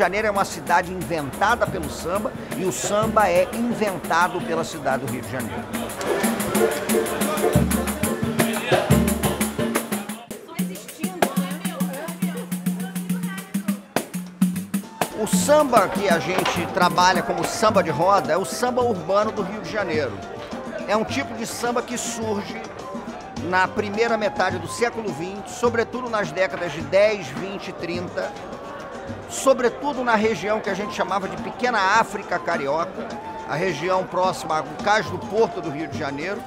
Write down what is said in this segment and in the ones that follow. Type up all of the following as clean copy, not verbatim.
Janeiro é uma cidade inventada pelo samba e o samba é inventado pela cidade do Rio de Janeiro. O samba que a gente trabalha como samba de roda é o samba urbano do Rio de Janeiro. É um tipo de samba que surge na primeira metade do século XX, sobretudo nas décadas de 10, 20 e 30, sobretudo na região que a gente chamava de Pequena África Carioca, a região próxima ao Cais do Porto do Rio de Janeiro,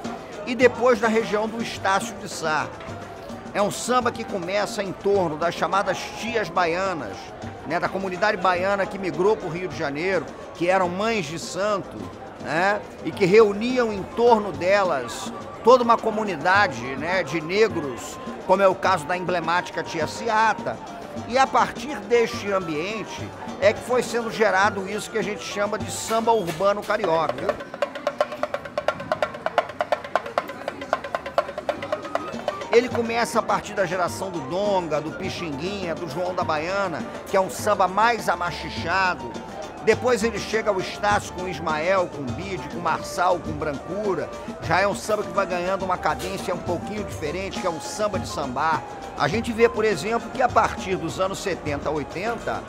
e depois na região do Estácio de Sá. É um samba que começa em torno das chamadas tias baianas, né, da comunidade baiana que migrou para o Rio de Janeiro, que eram mães de santo, né, e que reuniam em torno delas toda uma comunidade, né, de negros, como é o caso da emblemática tia Ciata. E a partir deste ambiente é que foi sendo gerado isso que a gente chama de samba urbano carioca. Ele começa a partir da geração do Donga, do Pixinguinha, do João da Baiana, que é um samba mais amachichado. Depois ele chega ao Estácio com Ismael, com Bide, com Marçal, com Brancura. Já é um samba que vai ganhando uma cadência um pouquinho diferente, que é um samba de sambar. A gente vê, por exemplo, que a partir dos anos 70, 80,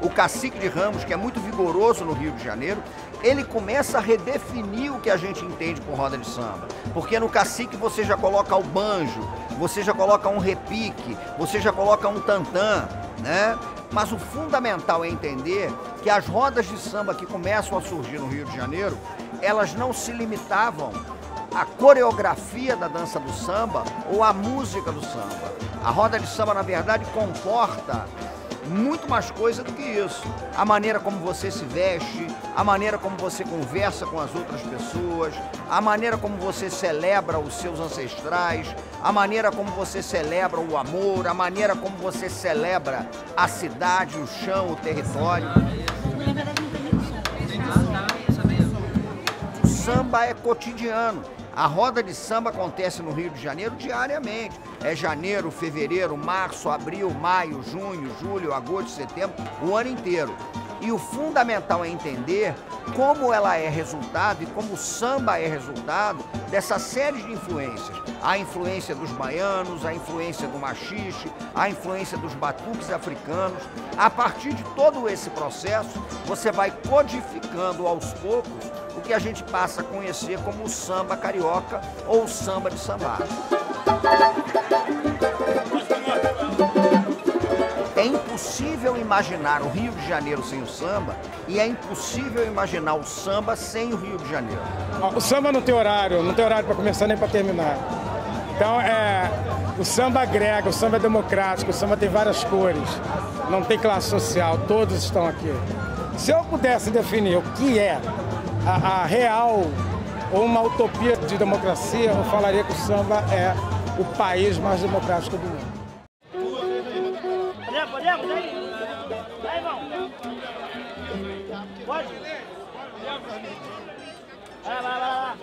o Cacique de Ramos, que é muito vigoroso no Rio de Janeiro, ele começa a redefinir o que a gente entende por roda de samba. Porque no Cacique você já coloca o banjo, você já coloca um repique, você já coloca um tantã, né? Mas o fundamental é entender que as rodas de samba que começam a surgir no Rio de Janeiro, elas não se limitavam à coreografia da dança do samba ou à música do samba. A roda de samba, na verdade, comporta muito mais coisa do que isso. A maneira como você se veste, a maneira como você conversa com as outras pessoas, a maneira como você celebra os seus ancestrais, a maneira como você celebra o amor, a maneira como você celebra a cidade, o chão, o território. O samba é cotidiano. A roda de samba acontece no Rio de Janeiro diariamente. É janeiro, fevereiro, março, abril, maio, junho, julho, agosto, setembro, o ano inteiro. E o fundamental é entender como ela é resultado e como o samba é resultado dessa série de influências. A influência dos baianos, a influência do machixe, a influência dos batuques africanos. A partir de todo esse processo, você vai codificando aos poucos o que a gente passa a conhecer como o samba carioca ou o samba de sambar. É impossível imaginar o Rio de Janeiro sem o samba e é impossível imaginar o samba sem o Rio de Janeiro. O samba não tem horário para começar nem para terminar. Então o samba agrega, o samba é democrático, o samba tem várias cores, não tem classe social, todos estão aqui. Se eu pudesse definir o que é a real ou uma utopia de democracia, eu falaria que o samba é o país mais democrático do mundo. Podemos aí? Vai, irmão. Pode? Vai lá.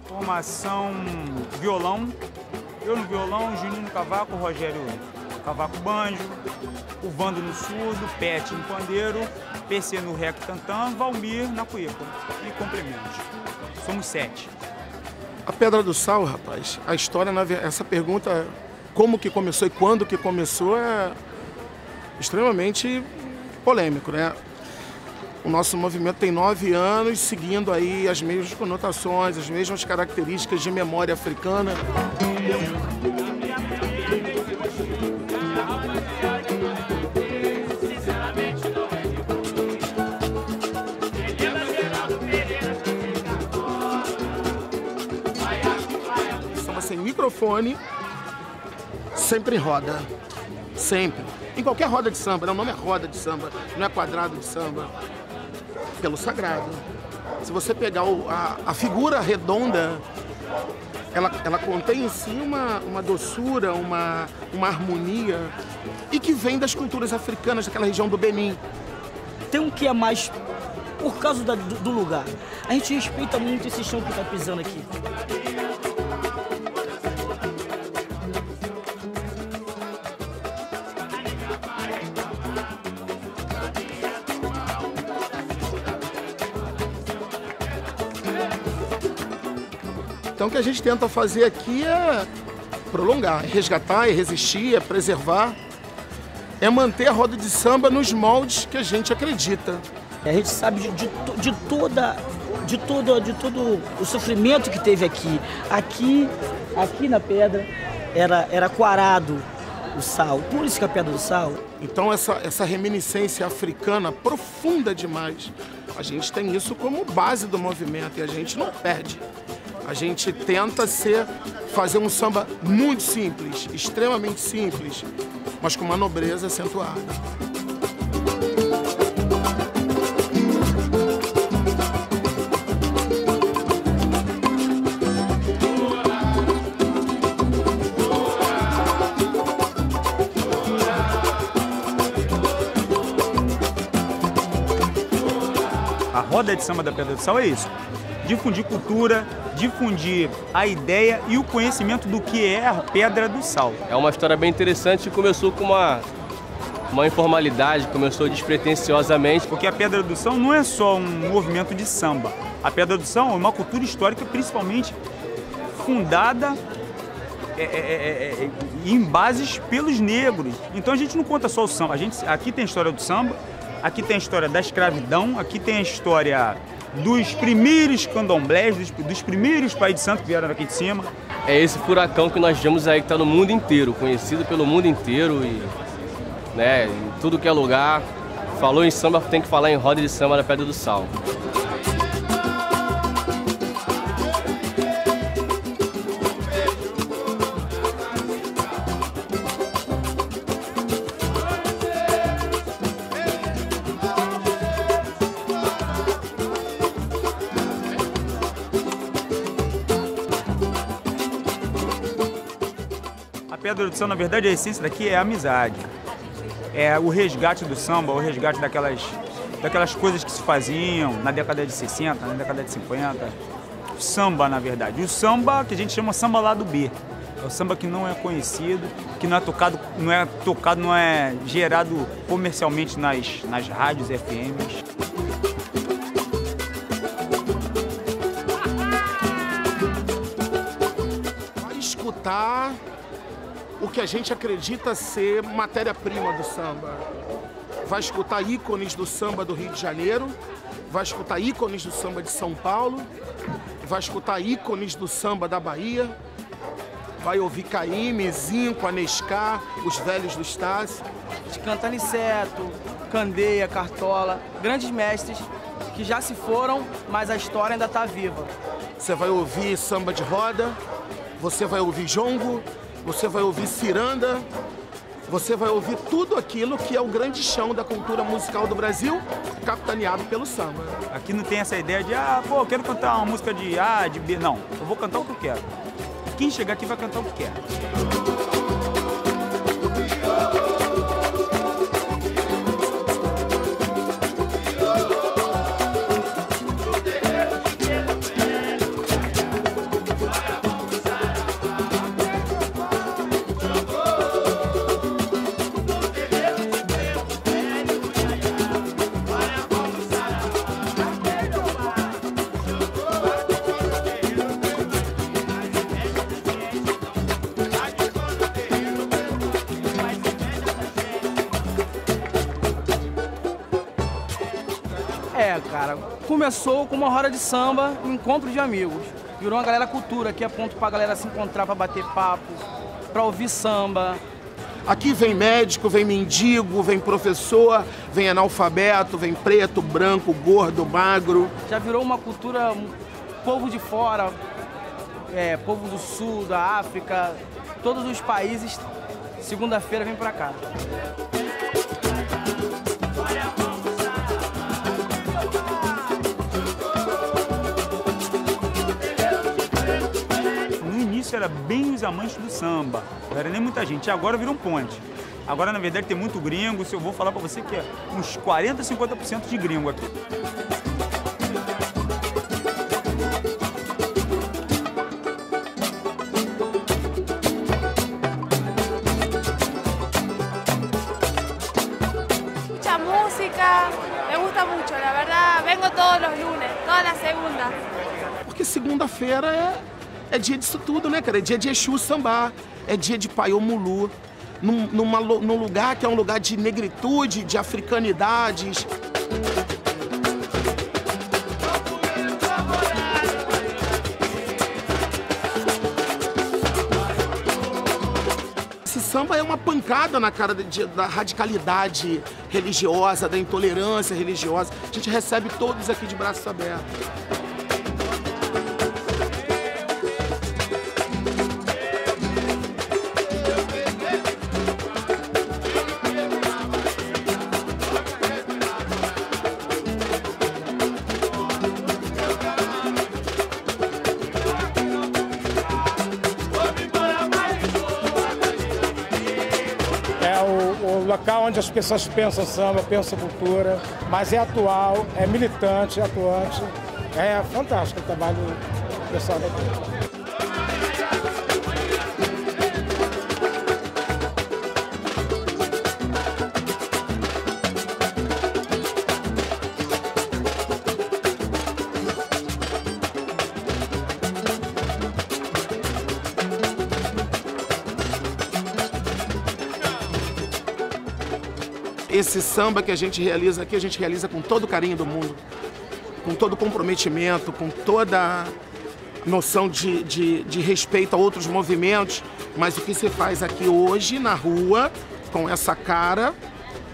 Formação violão, eu no violão, Juninho no cavaco, Rogério cavaco banjo, o Vando no surdo, Pet no pandeiro, PC no rec tantã, Valmir na cuíca e complementos. Somos 7. A Pedra do Sal, rapaz, a história, essa pergunta, como que começou e quando que começou, é extremamente polêmico, né? O nosso movimento tem 9 anos, seguindo aí as mesmas conotações, as mesmas características de memória africana. microfone, sempre em roda. Sempre. Em qualquer roda de samba, né? O nome é roda de samba, não é quadrado de samba. Pelo sagrado. Se você pegar a figura redonda, ela contém em si uma doçura, uma harmonia, e que vem das culturas africanas, daquela região do Benin. Tem um que é mais por causa do lugar. A gente respeita muito esse chão que tá pisando aqui. Então o que a gente tenta fazer aqui é prolongar, é resgatar, é resistir, é preservar, é manter a roda de samba nos moldes que a gente acredita. A gente sabe de todo o sofrimento que teve aqui. Aqui na pedra era quarado o sal, por isso que a Pedra do Sal. Então essa reminiscência africana profunda demais, a gente tem isso como base do movimento e a gente não perde. A gente tenta fazer um samba muito simples, extremamente simples, mas com uma nobreza acentuada. A roda de samba da Pedra do Sal é isso. Difundir cultura, difundir a ideia e o conhecimento do que é a Pedra do Sal. É uma história bem interessante, começou com uma informalidade, começou despretensiosamente. Porque a Pedra do Sal não é só um movimento de samba. A Pedra do Sal é uma cultura histórica principalmente fundada em bases pelos negros. Então a gente não conta só o samba. Aqui tem a história do samba, aqui tem a história da escravidão, aqui tem a história dos primeiros candomblés, dos primeiros pais de santo que vieram aqui de cima. É esse furacão que nós vemos aí que está no mundo inteiro, conhecido pelo mundo inteiro e, né, em tudo que é lugar. Falou em samba, tem que falar em roda de samba da Pedra do Sal. A Pedra do Sal, na verdade, a essência daqui é a amizade. É o resgate do samba, o resgate daquelas coisas que se faziam na década de 60, na década de 50. O samba, na verdade. O samba que a gente chama samba lado B. É o samba que não é conhecido, que não é gerado comercialmente nas rádios FMs. Vai escutar o que a gente acredita ser matéria-prima do samba. Vai escutar ícones do samba do Rio de Janeiro, vai escutar ícones do samba de São Paulo, vai escutar ícones do samba da Bahia, vai ouvir Caymmi, Zinco, Anescar, os velhos do Estácio. De canta Aniceto, Candeia, Cartola, grandes mestres que já se foram, mas a história ainda está viva. Você vai ouvir samba de roda, você vai ouvir jongo, você vai ouvir ciranda, você vai ouvir tudo aquilo que é o grande chão da cultura musical do Brasil, capitaneado pelo samba. Aqui não tem essa ideia de, eu quero cantar uma música de A, de B. Não, eu vou cantar o que eu quero. Quem chegar aqui vai cantar o que quer. Cara, começou com uma roda de samba, um encontro de amigos. Virou uma galera cultura, aqui é ponto pra galera se encontrar, pra bater papo, pra ouvir samba. Aqui vem médico, vem mendigo, vem professor, vem analfabeto, vem preto, branco, gordo, magro. Já virou uma cultura, povo de fora, povo do Sul, da África, todos os países, segunda-feira vem pra cá. No início era bem os amantes do samba, não era nem muita gente, agora virou um ponte. Agora, na verdade, tem muito gringo, se eu vou falar pra você que é uns 40, 50% de gringo aqui. Mucha música, me gusta mucho, la verdad, vengo todos los lunes, todas las segundas. Porque segunda-feira é dia disso tudo, né, cara? É dia de Exu sambar, é dia de Paiô Mulu, num lugar que é um lugar de negritude, de africanidades. Esse samba é uma pancada na cara da radicalidade religiosa, da intolerância religiosa. A gente recebe todos aqui de braços abertos. O local onde as pessoas pensam samba, pensam cultura, mas é atual, é militante, é atuante. É fantástico o trabalho do pessoal daqui. Esse samba que a gente realiza aqui, a gente realiza com todo o carinho do mundo, com todo o comprometimento, com toda noção de respeito a outros movimentos, mas o que se faz aqui hoje na rua, com essa cara,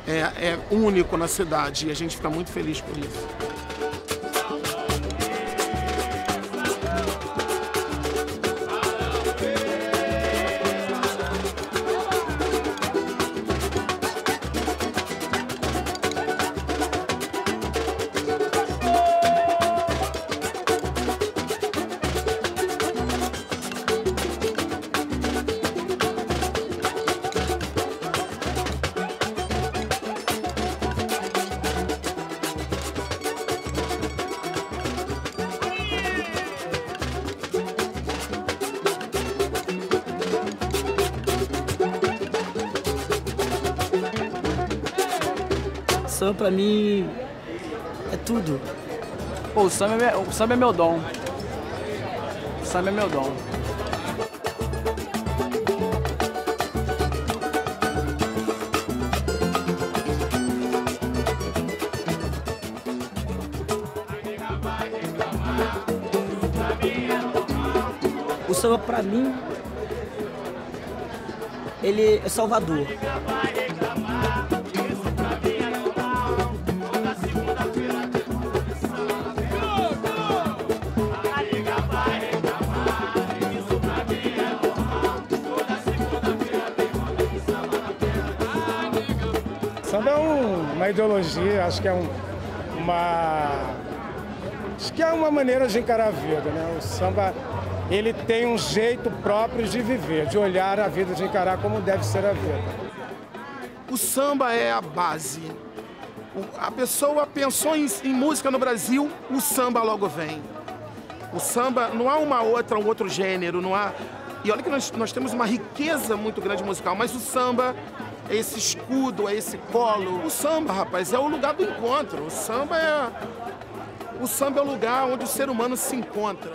é único na cidade e a gente fica muito feliz por isso. O samba pra mim é tudo. Pô, o samba é meu dom. O samba é meu dom. O samba pra mim, ele é Salvador. Samba é uma ideologia, acho que é uma maneira de encarar a vida, né? O samba, ele tem um jeito próprio de viver, de olhar a vida, de encarar como deve ser a vida. O samba é a base. A pessoa pensou em música no Brasil, o samba logo vem. O samba, não há um outro gênero, não há... E olha que nós temos uma riqueza muito grande musical, mas o samba é esse escudo, é esse colo. O samba, rapaz, é o lugar do encontro. O samba é o lugar onde o ser humano se encontra.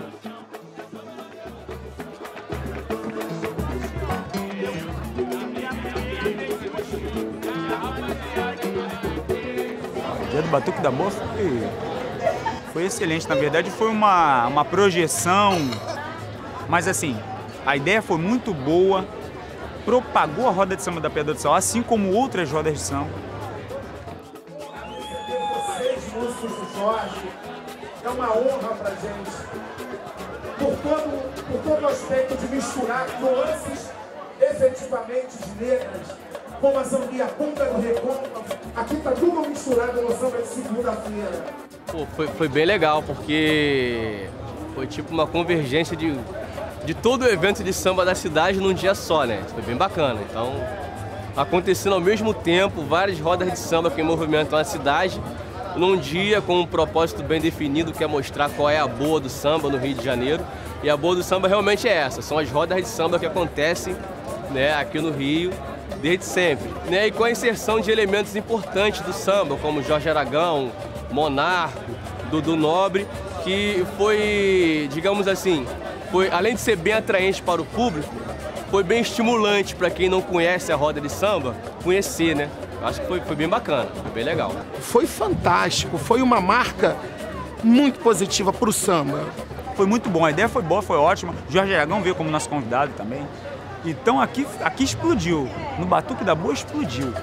O dia do Batuque da Boa foi excelente. Na verdade, foi uma projeção, mas assim, a ideia foi muito boa, propagou a roda de samba da Pedra do Sal, assim como outras rodas de samba. Vocês, músicos do Jorge, é uma honra pra gente por todo o aspecto de misturar nuances efetivamente negras, como a Zambiaponga do Recôncavo. Aqui tá tudo misturado no samba de segunda-feira. Pô, foi bem legal, porque foi tipo uma convergência de todo o evento de samba da cidade num dia só, né? Foi bem bacana. Então, acontecendo ao mesmo tempo, várias rodas de samba que movimentam a cidade, num dia com um propósito bem definido, que é mostrar qual é a boa do samba no Rio de Janeiro. E a boa do samba realmente é essa, são as rodas de samba que acontecem, né, aqui no Rio desde sempre. Né? E com a inserção de elementos importantes do samba, como Jorge Aragão, Monarco, Dudu Nobre, que foi, digamos assim, além de ser bem atraente para o público, foi bem estimulante para quem não conhece a roda de samba, conhecer, né? Acho que foi bem bacana, foi bem legal. Foi fantástico, foi uma marca muito positiva para o samba. Foi muito bom, a ideia foi boa, foi ótima. Jorge Aragão veio como nosso convidado também. Então aqui explodiu, no Batuque da Boa explodiu.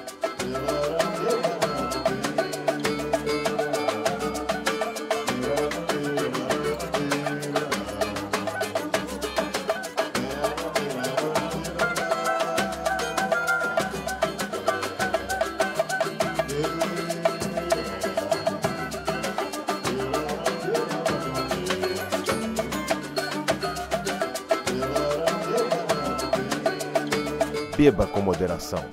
Beba com moderação.